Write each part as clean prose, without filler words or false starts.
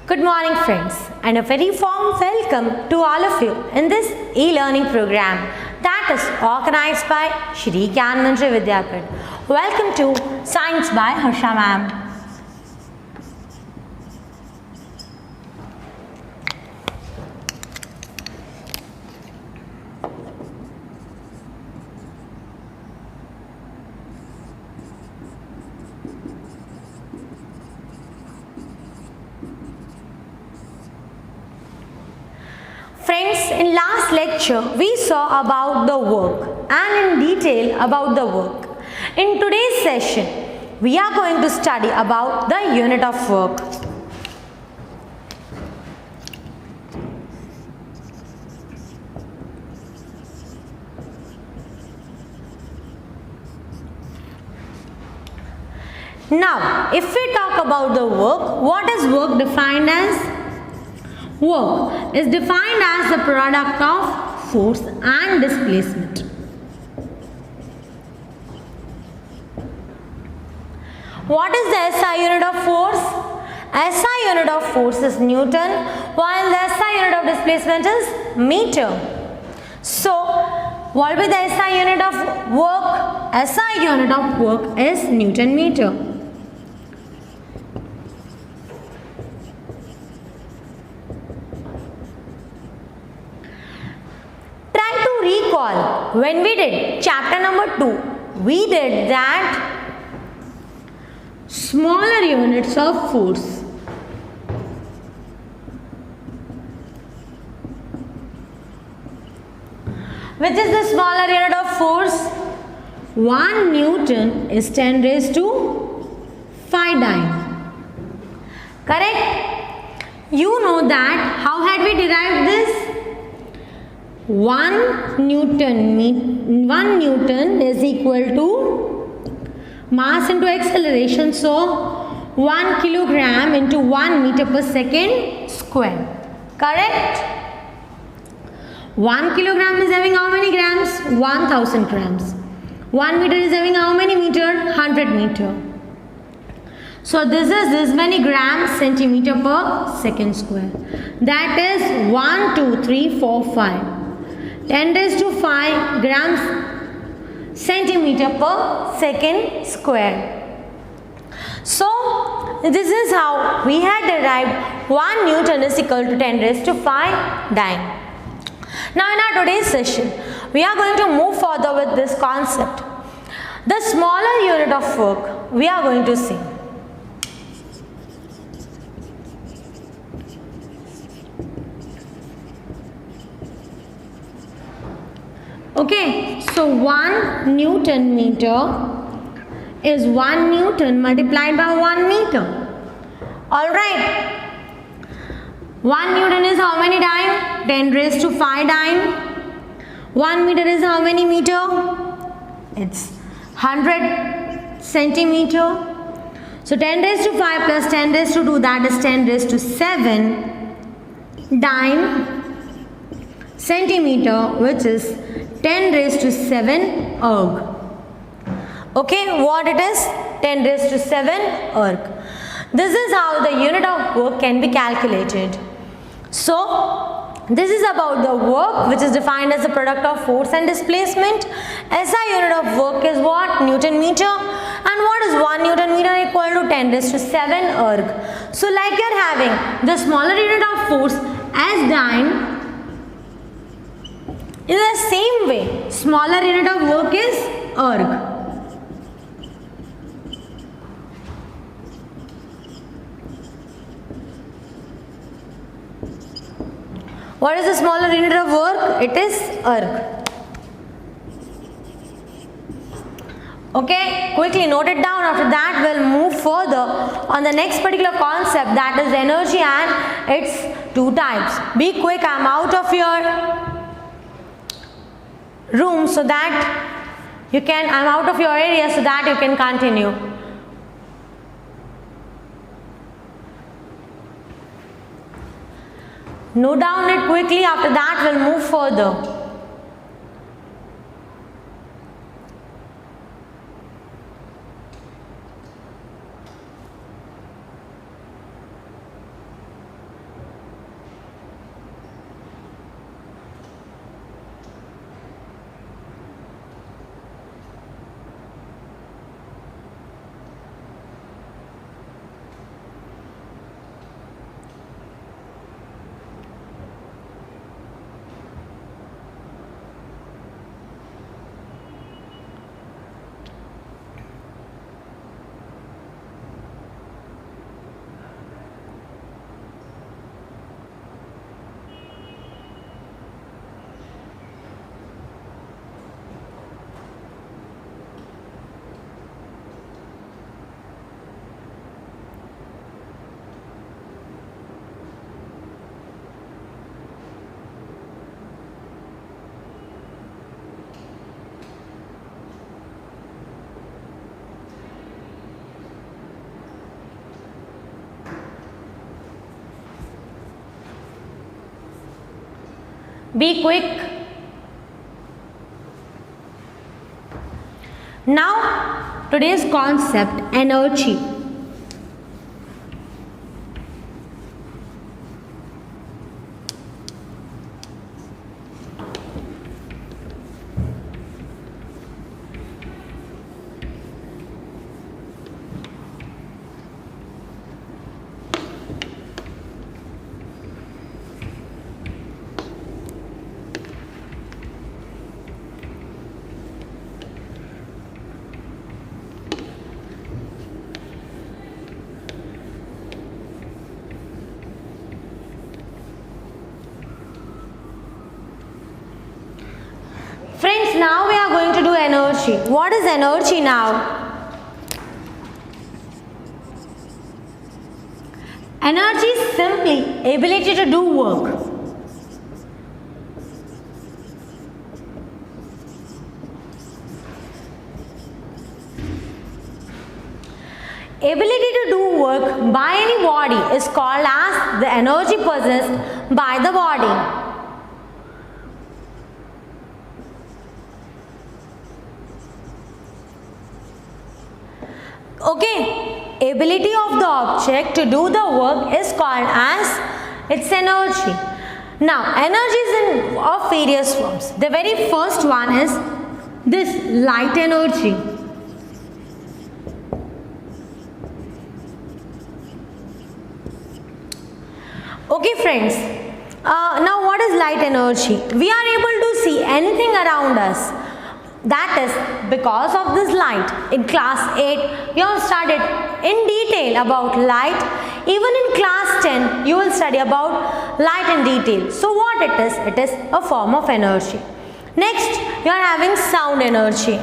Good morning friends and a very warm welcome to all of you in this e-learning program that is organized by Shri Gyan Mandir Vidyapeeth. Welcome to Science by Harsha Ma'am. Friends, in last lecture we saw about the work and in detail about the work. In today's session we are going to study about the unit of work. Now, if we talk about the work, what is work defined as? Work is defined as the product of force and displacement. What is the SI unit of force? SI unit of force is Newton, while the SI unit of displacement is meter. So, what will be the SI unit of work? SI unit of work is Newton meter. Recall, when we did chapter number 2, we did that smaller units of force. Which is the smaller unit of force? 1 Newton is 10 raised to 5 dyne. Correct? You know that. How had we derived this? 1 Newton is equal to mass into acceleration, so 1 kilogram into 1 meter per second square. Correct? 1 kilogram is having how many grams? 1000 grams. 1 meter is having how many meter? 100 meter. So this is this many grams centimeter per second square. That is 1, 2, 3, 4, 5. 10 raised to 5 grams centimeter per second square. So, this is how we had derived 1 Newton is equal to 10 raised to 5 dyne. Now, in our today's session, we are going to move further with this concept. The smaller unit of work we are going to see. Okay, so 1 Newton meter is 1 Newton multiplied by 1 meter. Alright. 1 Newton is how many dyne? 10 raised to 5 dyne. 1 meter is how many meter? It's 100 centimeter. So 10 raised to 5 plus 10 raised to 2, that is 10 raised to 7 dyne centimeter, which is 10 raised to 7 erg. Okay, what it is? 10 raised to 7 erg. This is how the unit of work can be calculated. So, this is about the work which is defined as the product of force and displacement. SI unit of work is what? Newton meter. And what is 1 Newton meter equal to 10 raised to 7 erg. So, like you are having the smaller unit of force as dyne. In the same way, smaller unit of work is erg. What is the smaller unit of work? It is erg. Okay, quickly note it down. After that, we'll move further on the next particular concept, that is energy and its two types. Be quick, I'm out of your room so that I'm out of your area so that you can continue. Note down it quickly, after that we'll move further. Be quick. Now, today's concept, energy. Friends, now we are going to do energy. What is energy now? Energy is simply ability to do work. Ability to do work by any body is called as the energy possessed by the body. Okay, ability of the object to do the work is called as its energy. Now, energy is of various forms. The very first one is this light energy. Okay friends, now what is light energy? We are able to see anything around us. That is because of this light. In class 8, you have studied in detail about light. Even in class 10, you will study about light in detail. So what it is? It is a form of energy. Next, you are having sound energy.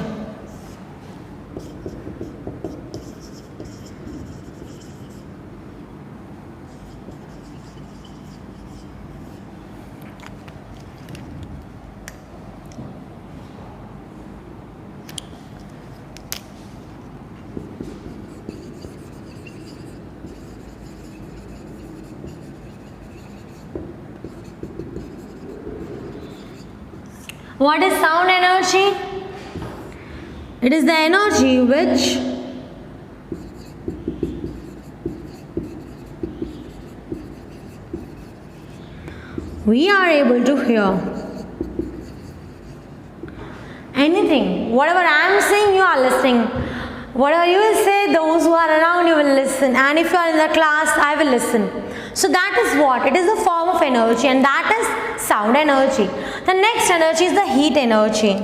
What is sound energy? It is the energy which we are able to hear. Anything, whatever I am saying, you are listening. Whatever you will say, those who are around you will listen. And if you are in the class, I will listen. So that is what? It is a form of energy, and that is sound energy. The next energy is the heat energy.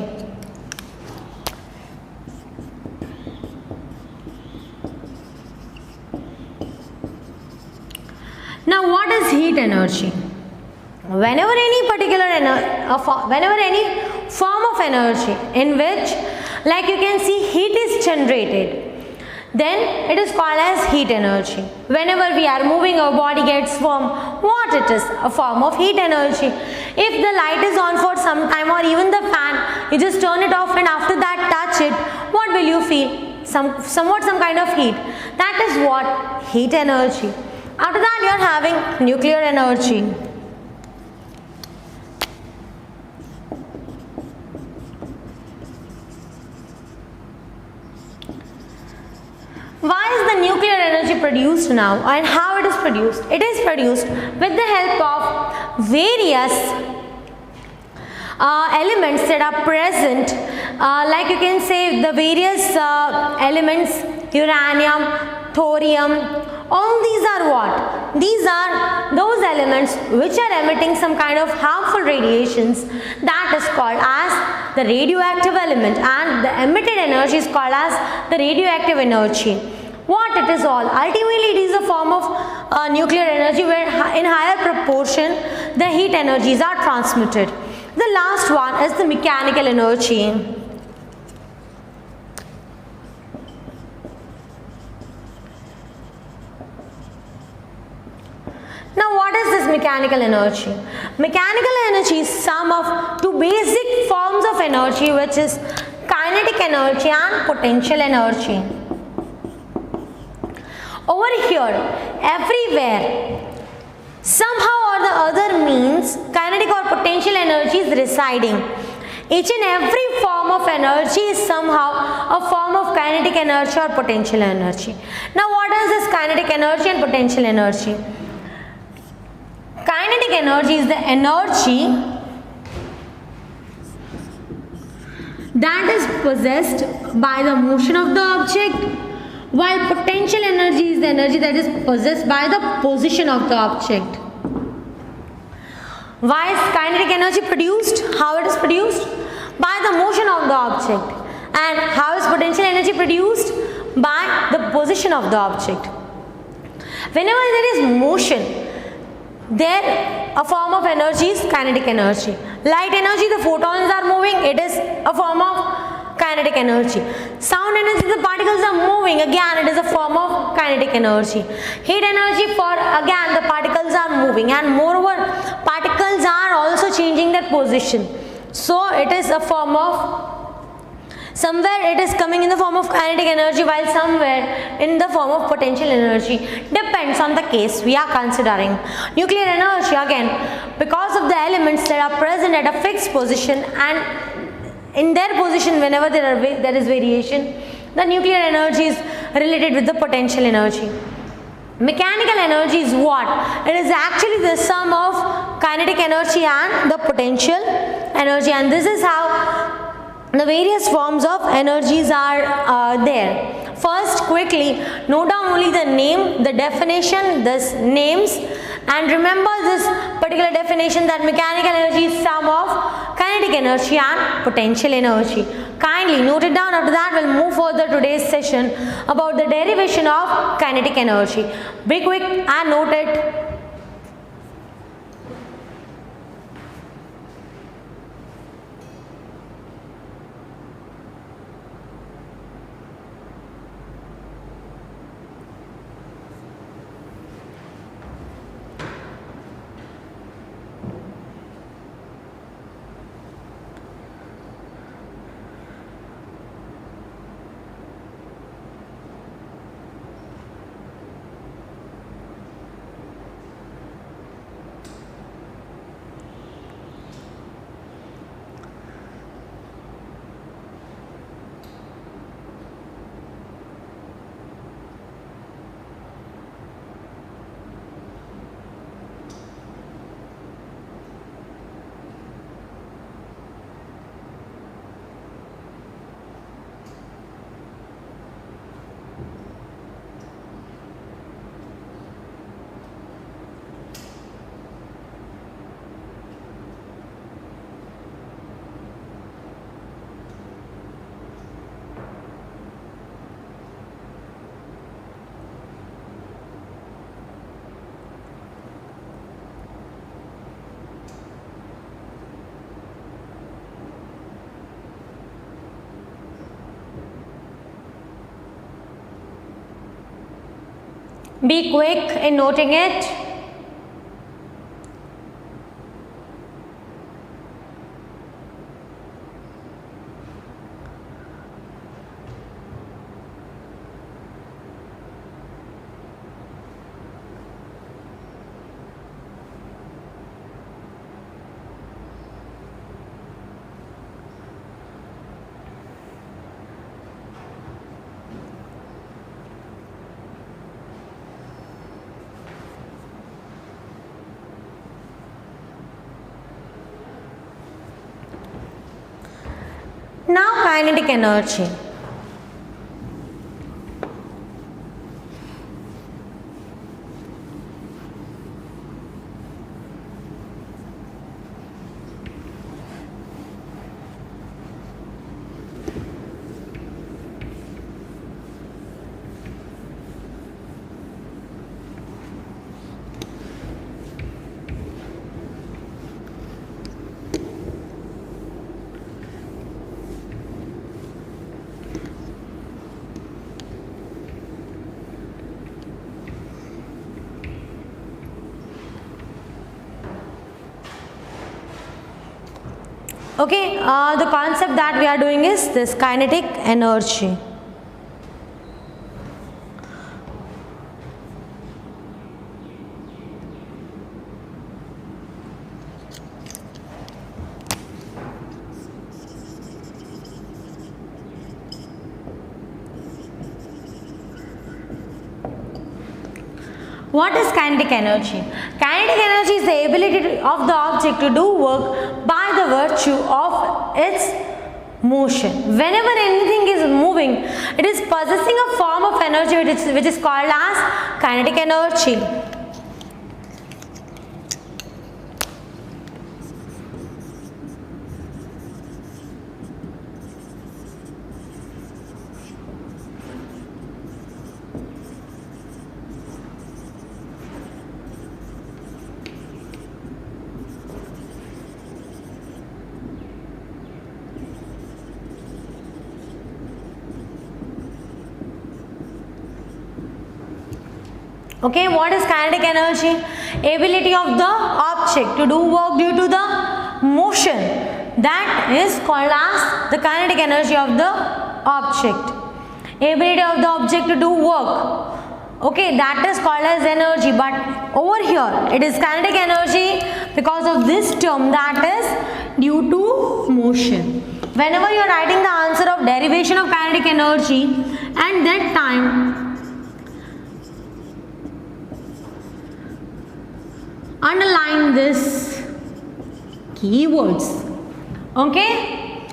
Now what is heat energy? Whenever any form of energy in which, like you can see, heat is generated, then it is called as heat energy. Whenever we are moving, our body gets warm. What it is? A form of heat energy. If the light is on for some time, or even the fan, you just turn it off and after that touch it, what will you feel? Somewhat some kind of heat. That is what? Heat energy. After that, you are having nuclear energy. Why is the nuclear energy produced now, and how it is produced? It is produced with the help of various elements that are present, like you can say the various elements, uranium, thorium. All these are what? These are those elements which are emitting some kind of harmful radiations. That is called as the radioactive element, and the emitted energy is called as the radioactive energy. What it is all? Ultimately, it is a form of nuclear energy where in higher proportion the heat energies are transmitted. The last one is the mechanical energy. Now what is this mechanical energy? Mechanical energy is sum of two basic forms of energy, which is kinetic energy and potential energy. Over here, everywhere, somehow or the other means kinetic or potential energies residing. Each and every form of energy is somehow a form of kinetic energy or potential energy. Now what is this kinetic energy and potential energy? Kinetic energy is the energy that is possessed by the motion of the object, while potential energy is the energy that is possessed by the position of the object. Why is kinetic energy produced? How it is produced? By the motion of the object. And how is potential energy produced? By the position of the object. Whenever there is motion, there a form of energy is kinetic energy. Light energy, the photons are moving, it is a form of kinetic energy. Sound energy, the particles are moving, again it is a form of kinetic energy. Heat energy, for again the particles are moving, and moreover particles are also changing their position. So it is a form of, somewhere it is coming in the form of kinetic energy, while somewhere in the form of potential energy. Depends on the case we are considering. Nuclear energy, again, because of the elements that are present at a fixed position, and in their position whenever there is variation, the nuclear energy is related with the potential energy. Mechanical energy is what? It is actually the sum of kinetic energy and the potential energy, and this is how the various forms of energies are there. First, quickly note down only the name, the definition, this names, and remember this particular definition, that mechanical energy is sum of kinetic energy and potential energy. Kindly note it down. After that we'll move further today's session about the derivation of kinetic energy. Be quick and note it. Be quick in noting it. Now kinetic energy. Okay, the concept that we are doing is this kinetic energy. What is kinetic energy? Kinetic energy is the ability of the object to do work by the virtue of its motion. Whenever anything is moving, it is possessing a form of energy which is called as kinetic energy. Okay, what is kinetic energy? Ability of the object to do work due to the motion. That is called as the kinetic energy of the object. Ability of the object to do work. Okay, that is called as energy. But over here, it is kinetic energy because of this term, that is due to motion. Whenever you are writing the answer of derivation of kinetic energy, at that time, underline this keywords. Okay,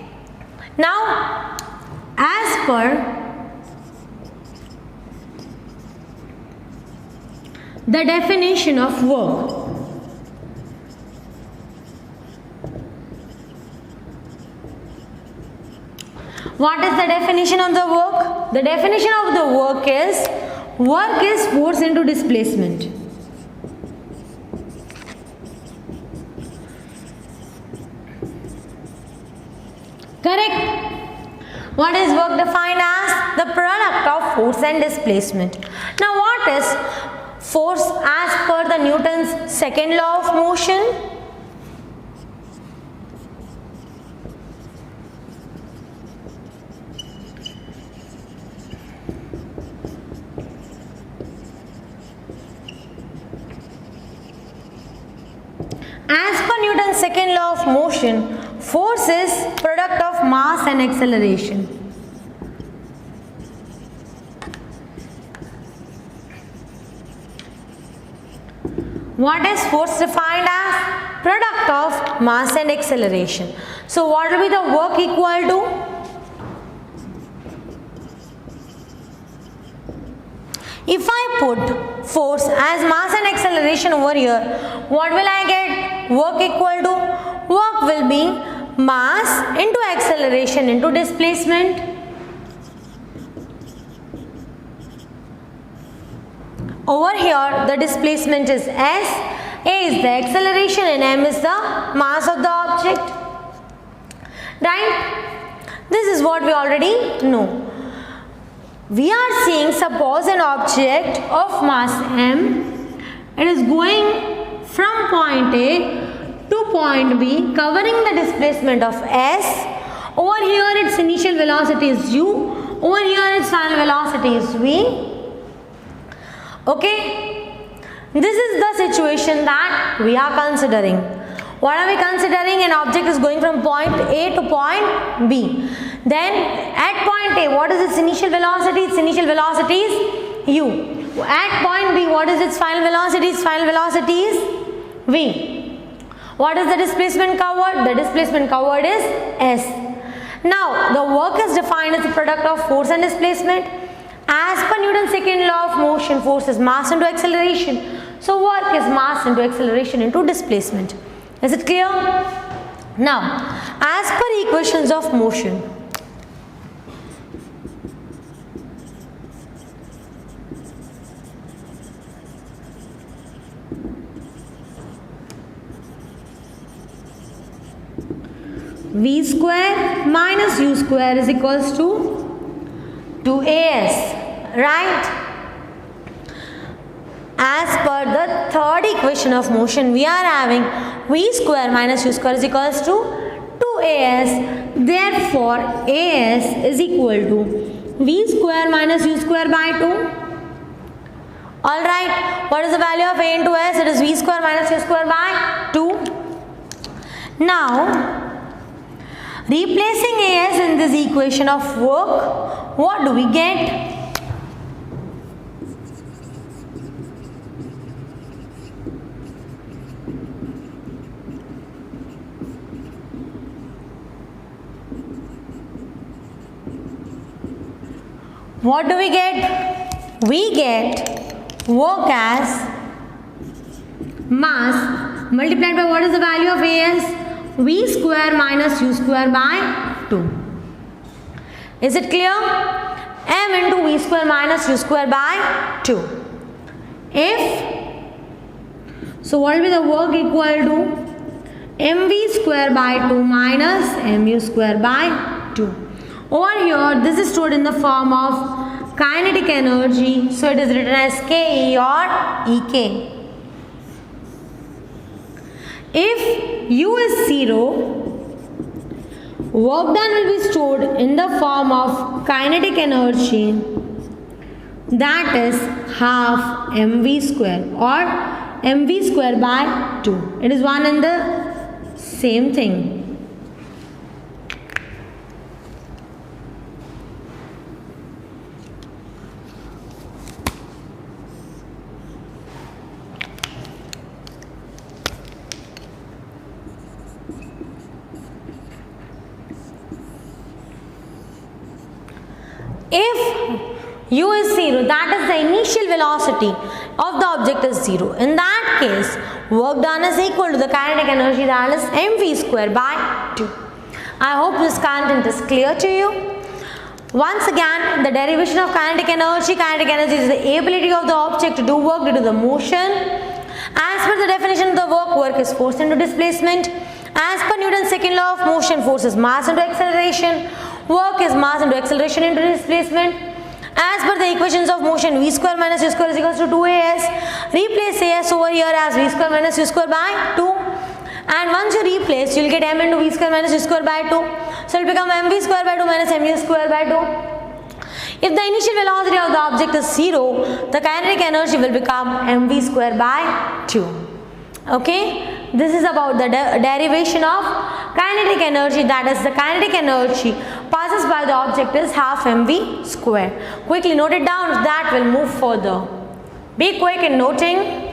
now as per the definition of work, what is the definition of the work? The definition of the work is force into displacement. Correct. What is work defined as? The product of force and displacement. Now what is force as per the Newton's second law of motion? As per Newton's second law of motion, force is product of mass and acceleration. What is force defined as? Product of mass and acceleration. So what will be the work equal to? If I put force as mass and acceleration over here, what will I get? Work equal to? Work will be mass into acceleration into displacement. Over here the displacement is s, a is the acceleration and m is the mass of the object. Right? This is what we already know. We are seeing, suppose an object of mass m, it is going from point A to point B, covering the displacement of s. Over here its initial velocity is u, over here its final velocity is v. Okay, this is the situation that we are considering. What are we considering? An object is going from point A to point B. Then at point A, what is its initial velocity? Its initial velocity is u. At point B, what is its final velocity? Its final velocity is v. What is the displacement covered? The displacement covered is s. Now the work is defined as the product of force and displacement. As per Newton's second law of motion, force is mass into acceleration. So work is mass into acceleration into displacement. Is it clear? Now, as per equations of motion, v square minus u square is equals to 2as, right? As per the third equation of motion, we are having v square minus u square is equals to 2as. Therefore, as is equal to v square minus u square by 2. Alright, what is the value of a into s? It is v square minus u square by 2. Now, replacing as in this equation of work, what do we get? what do we get? We get work as mass multiplied by what is the value of AS? V square minus U square by 2. Is it clear? M into V square minus U square by 2. So what will be the work equal to? mv square by 2 minus mu square by 2. Over here, this is stored in the form of kinetic energy. So it is written as Ke or Ek. If U is 0, work done will be stored in the form of kinetic energy, that is half mv square or mv square by 2. It is one and the same thing. If u is 0, that is the initial velocity of the object is 0. In that case, work done is equal to the kinetic energy, that is mv square by 2. I hope this content is clear to you. Once again, the derivation of kinetic energy. Kinetic energy is the ability of the object to do work due to the motion. As per the definition of the work is force into displacement. As per Newton's second law of motion, force is mass into acceleration. Work is mass into acceleration into displacement. As per the equations of motion, v square minus u square is equals to 2as. Replace as over here as v square minus u square by 2. And once you replace, you will get m into v square minus u square by 2. So it will become mv square by 2 minus mu square by 2. If the initial velocity of the object is 0, the kinetic energy will become mv square by 2. Okay? This is about the derivation of kinetic energy, that is the kinetic energy passes by the object is half mv square. Quickly note it down, that will move further. Be quick in noting.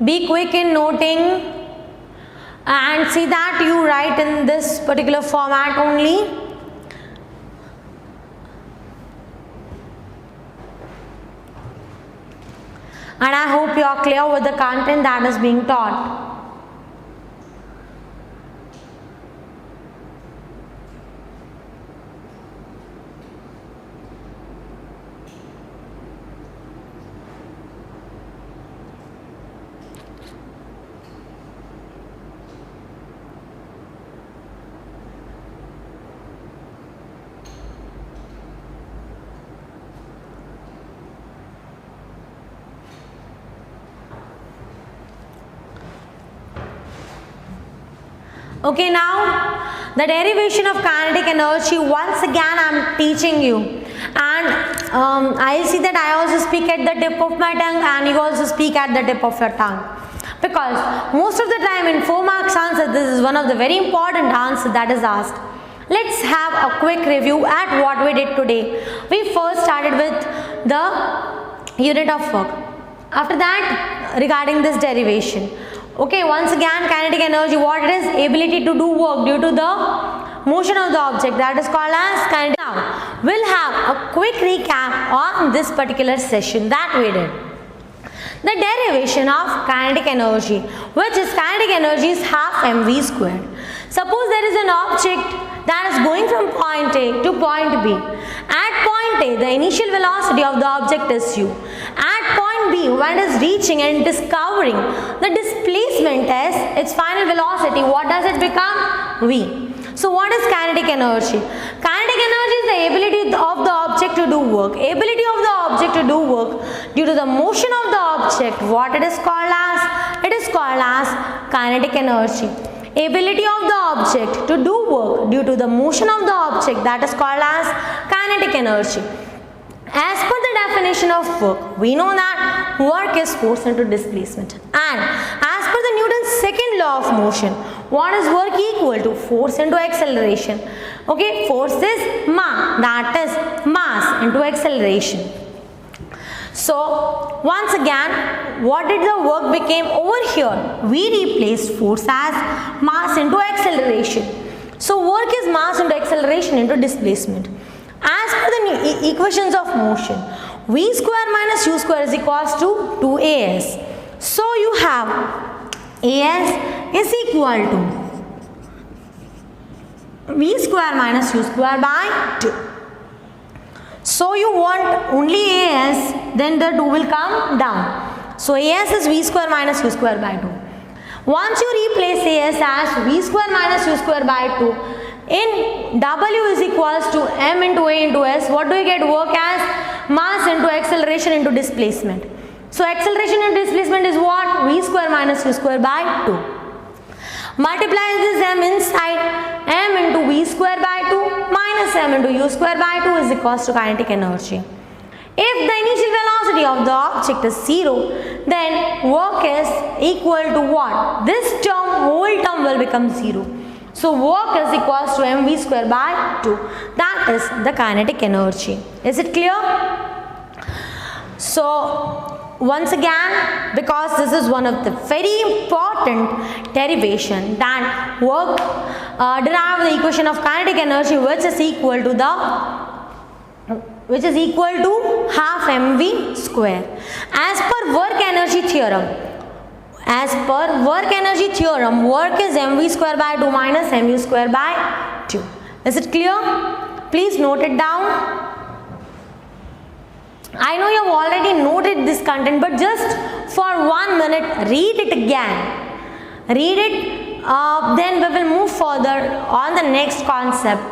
Be quick in noting and see that you write in this particular format only. And I hope you are clear with the content that is being taught. Okay, now the derivation of kinetic energy, once again I am teaching you, and I see that I also speak at the tip of my tongue and you also speak at the tip of your tongue, because most of the time in 4 marks answer this is one of the very important answer that is asked. Let's have a quick review at what we did today. We first started with the unit of work. After that, regarding this derivation. Okay, once again, kinetic energy, what it is? Ability to do work due to the motion of the object, that is called as kinetic. Now, we'll have a quick recap on this particular session that we did. The derivation of kinetic energy, which is kinetic energy is half mv squared. Suppose there is an object that is going from point A to point B. At point A, the initial velocity of the object is u. At point B, when it is reaching and discovering the displacement is its final velocity, what does it become? V. So what is kinetic energy? Kinetic energy is the ability of the object to do work. Ability of the object to do work due to the motion of the object, what it is called as? It is called as kinetic energy. Ability of the object to do work due to the motion of the object, that is called as kinetic energy. As per the definition of work, we know that work is force into displacement, and as per the Newton's second law of motion, what is work equal to? Force into acceleration. Okay, force is ma, that is mass into acceleration. So once again, what did the work became over here? We replaced force as mass into acceleration. So work is mass into acceleration into displacement. As per the equations of motion, v square minus u square is equals to 2as. So you have as is equal to v square minus u square by 2. So you want only as, then the 2 will come down. So as is v square minus u square by 2. Once you replace as v square minus u square by 2, in W is equals to m into a into s, what do you get? Work as mass into acceleration into displacement. So acceleration and displacement is what? V square minus u square by 2. Multiply this m inside, m into v square by 2 minus m into u square by 2 is equals to kinetic energy. If the initial velocity of the object is 0, then work is equal to what? This term, whole term will become 0. So work is equals to mv square by 2. That is the kinetic energy. Is it clear? So once again, because this is one of the very important derivation, that work derive the equation of kinetic energy, which is equal to half mv square. As per work energy theorem, work is mv square by 2 minus mu square by 2. Is it clear? Please note it down. I know you have already noted this content, but just for 1 minute, read it again. Read it, then we will move further on the next concept.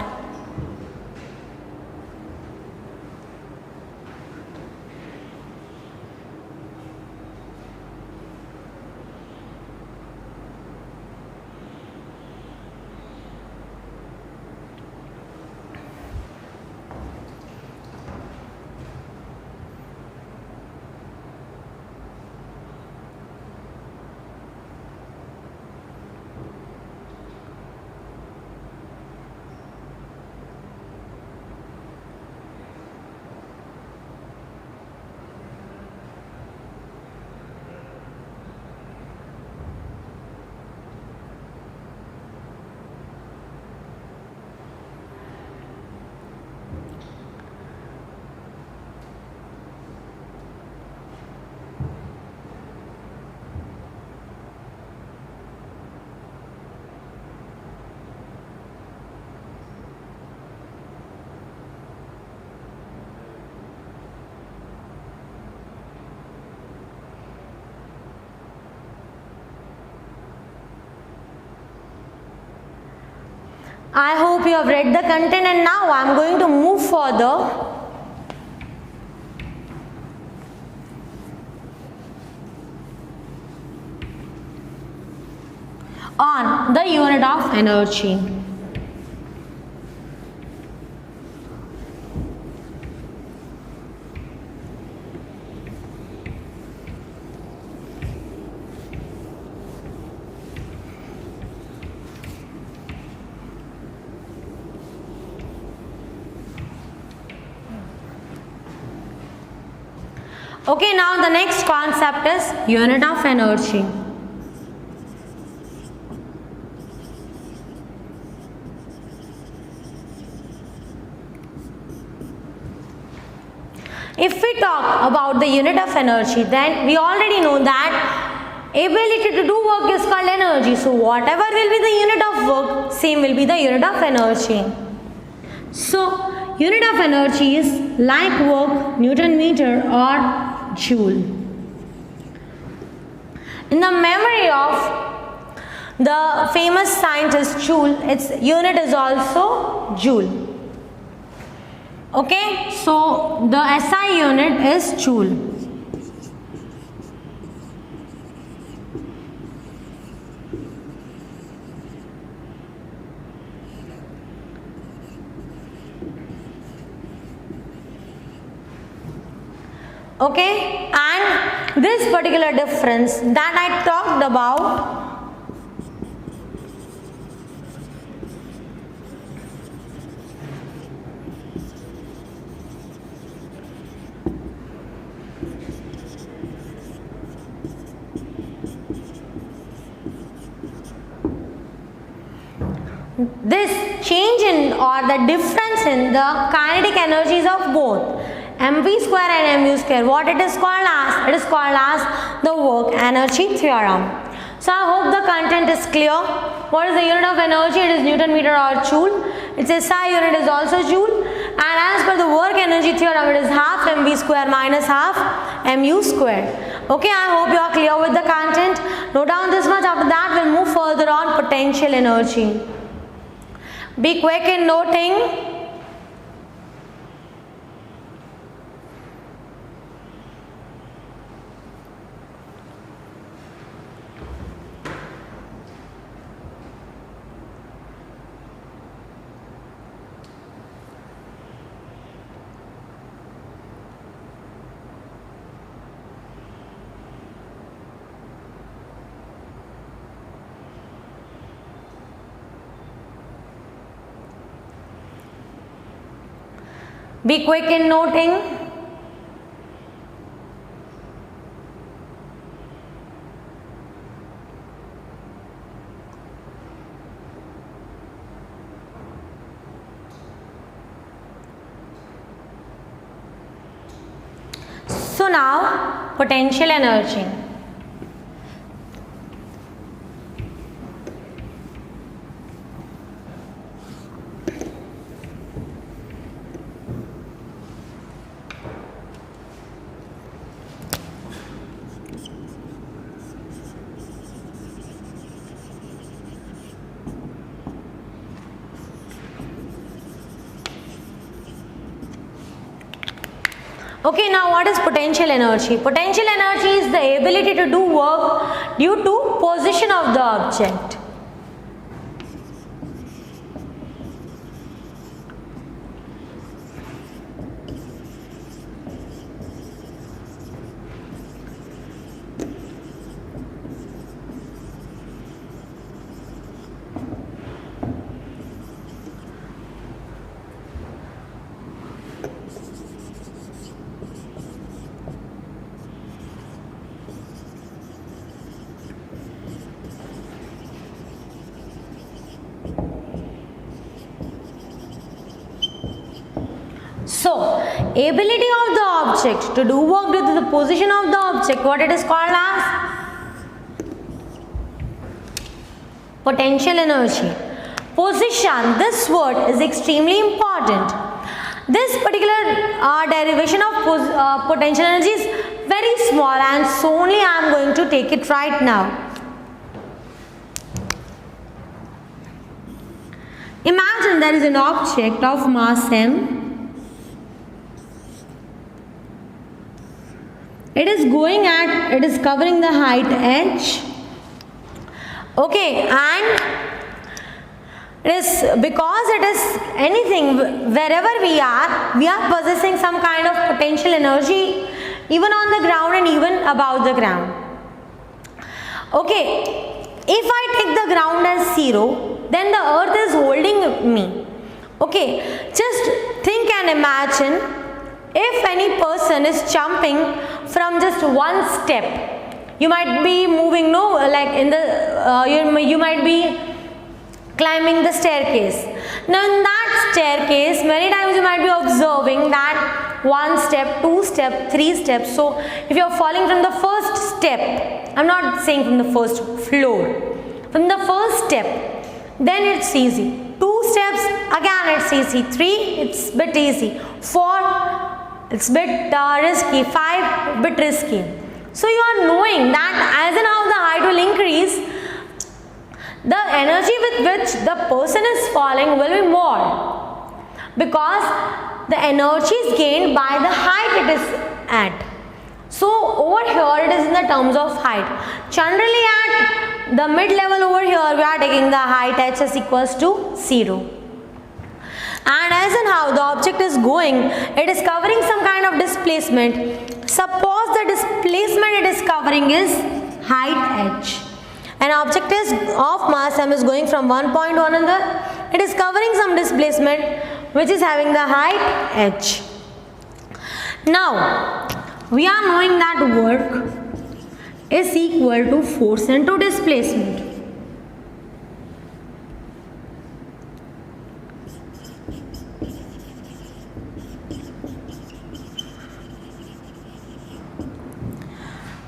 I hope you have read the content, and now I am going to move further on the unit of energy. Okay, now the next concept is unit of energy. If we talk about the unit of energy, then we already know that ability to do work is called energy. So whatever will be the unit of work, same will be the unit of energy. So unit of energy is like work, Newton meter or joule. In the memory of the famous scientist Joule, its unit is also joule. Okay, so the SI unit is joule. Okay, and this particular difference that I talked about, this change in or the difference in the kinetic energies of both mv square and mu square, what it is called as? It is called as the work energy theorem. So I hope the content is clear. What is the unit of energy? It is Newton meter or joule. Its SI unit is also joule, and as per the work energy theorem, it is half mv square minus half mu square. Okay, I hope you are clear with the content. Note down this much. After that, we'll move further on potential energy. Be quick in noting. Be quick in noting. So now potential energy. Okay, now what is potential energy? Potential energy is the ability to do work due to position of the object. So, ability of the object to do work due to the position of the object, what it is called as? Potential energy. Position, this word is extremely important. This particular derivation of potential energy is very small, and so only I am going to take it right now. Imagine there is an object of mass m. It is covering the height h. Okay, and it is because it is anything, wherever we are possessing some kind of potential energy even on the ground and even above the ground. Okay, if I take the ground as 0, then the earth is holding me. Okay, just think and imagine if any person is jumping from just one step. You might be moving, no, like in the, you might be climbing the staircase. Now in that staircase, many times you might be observing that one step, two step, three steps. So if you are falling from the first step, I'm not saying from the first floor, from the first step, then it's easy. 2 steps, again it's easy. 3, it's bit easy. 4, it's bit risky. 5, bit risky. So you are knowing that as and how the height will increase, the energy with which the person is falling will be more, because the energy is gained by the height it is at. So over here it is in the terms of height. Generally at the mid level over here we are taking the height h is equals to 0. And as and how the object is going, it is covering some kind of displacement. Suppose the displacement it is covering is height h. An object is of mass m is going from one point to another. It is covering some displacement which is having the height h. Now we are knowing that work is equal to force into displacement.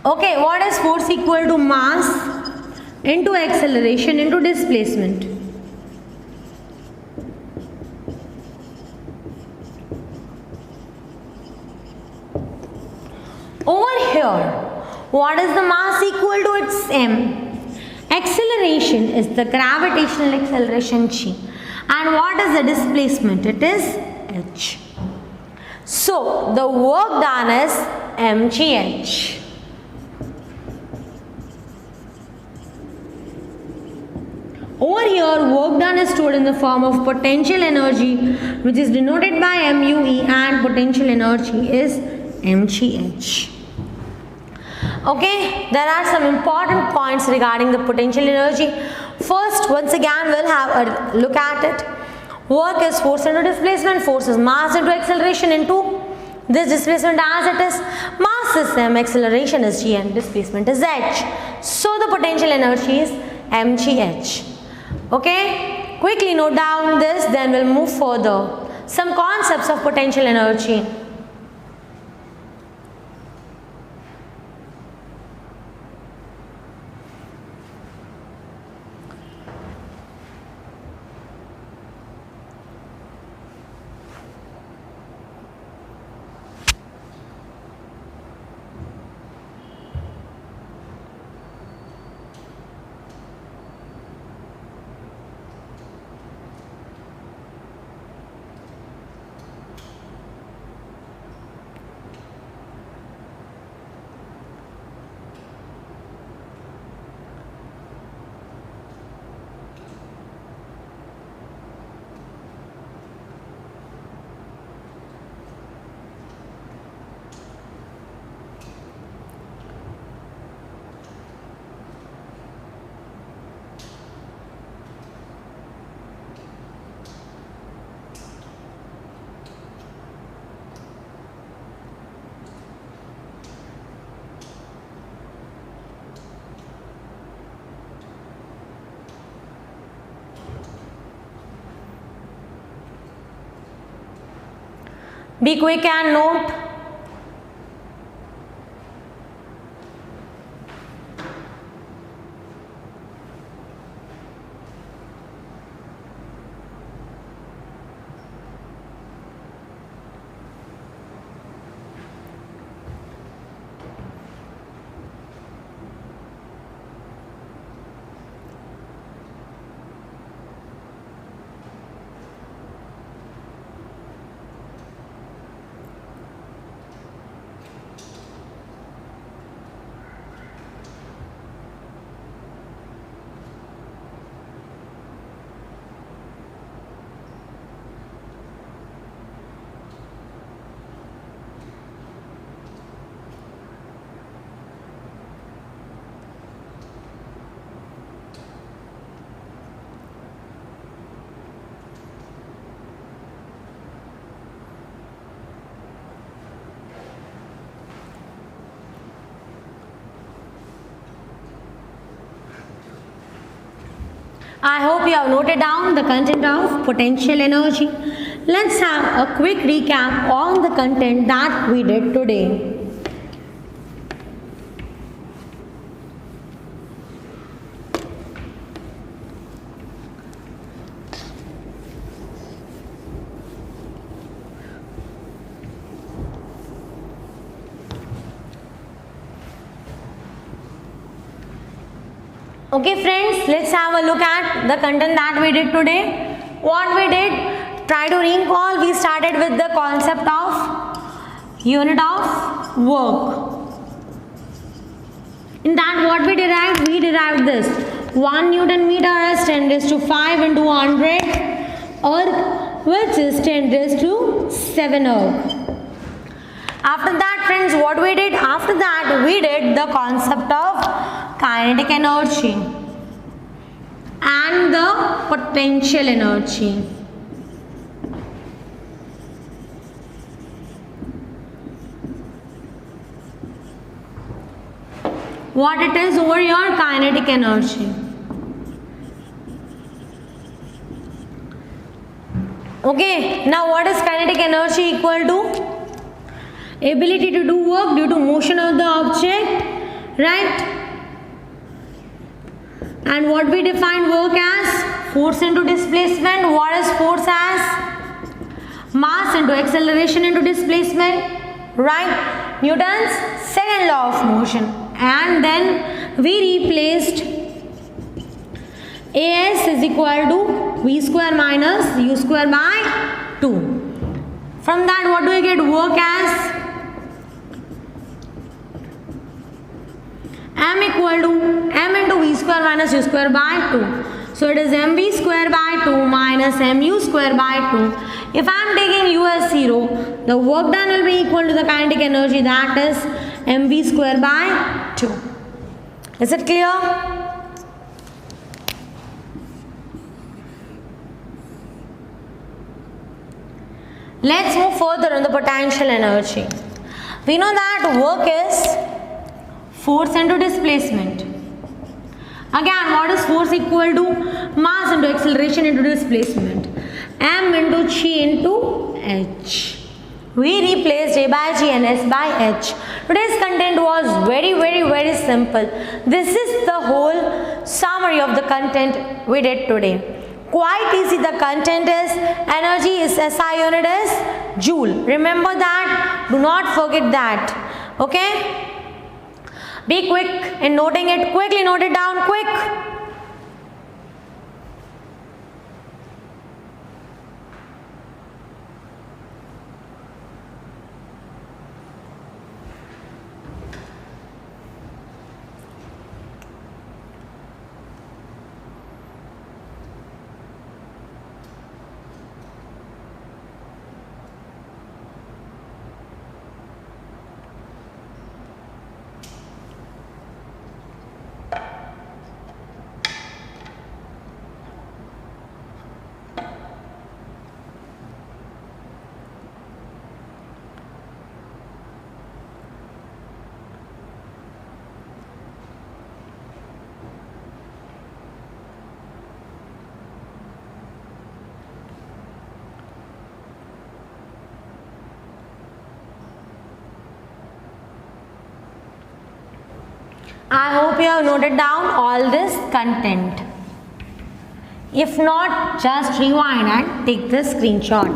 Okay, what is force equal to mass into acceleration into displacement? Over here, what is the mass equal to? It's m. Acceleration is the gravitational acceleration g. And what is the displacement? It is h. So, the work done is mgh. Over here, work done is stored in the form of potential energy, which is denoted by MUE, and potential energy is mgh. Okay, there are some important points regarding the potential energy. First, once again, we'll have a look at it. Work is force into displacement, force is mass into acceleration into this displacement as it is. Mass is m, acceleration is g, and displacement is h. So, the potential energy is mgh. Okay, quickly note down this, then we'll move further. Some concepts of potential energy. Be quick and note. I hope you have noted down the content of potential energy. Let's have a quick recap on the content that we did today. Okay friends, let's have a look at the content that we did today. What we did, try to recall, we started with the concept of unit of work. In that what we derived this. 1 Newton meter is 10 raised to 5 into 100 erg, which is 10 raised to 7 erg. After that friends, what we did? After that we did the concept of kinetic energy and the potential energy. What it is over here? Kinetic energy. Okay, now what is kinetic energy equal to? Ability to do work due to motion of the object, right? And what we define work as? Force into displacement. What is force as? Mass into acceleration into displacement, right? Newton's second law of motion. And then we replaced AS is equal to V square minus U square by 2. From that what do we get? Work as M equal to M into V square minus U square by 2. So it is MV square by 2 minus MU square by 2. If I am taking U as 0, the work done will be equal to the kinetic energy, that is MV square by 2. Is it clear? Let's move further on the potential energy. We know that work is force into displacement. Again, what is force equal to? Mass into acceleration into displacement. M into G into H. We replaced A by G and S by H. Today's content was very simple. This is the whole summary of the content we did today. Quite easy. The content is energy is SI unit is joule. Remember that. Do not forget that. Okay. Be quick in noting it. Quickly note it down. Quick. I hope you have noted down all this content. If not, just rewind and take the screenshot.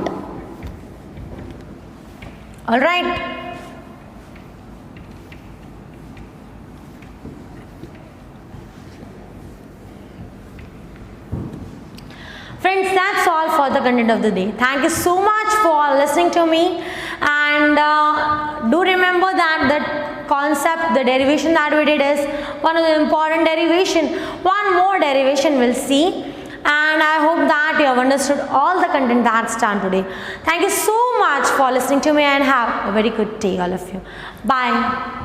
Alright. Friends, that's all for the content of the day. Thank you so much for listening to me, and do remember that the concept, the derivation that we did is one of the important derivation. One more derivation we'll see, and I hope that you have understood all the content that's done today. Thank you so much for listening to me, and have a very good day all of you. Bye.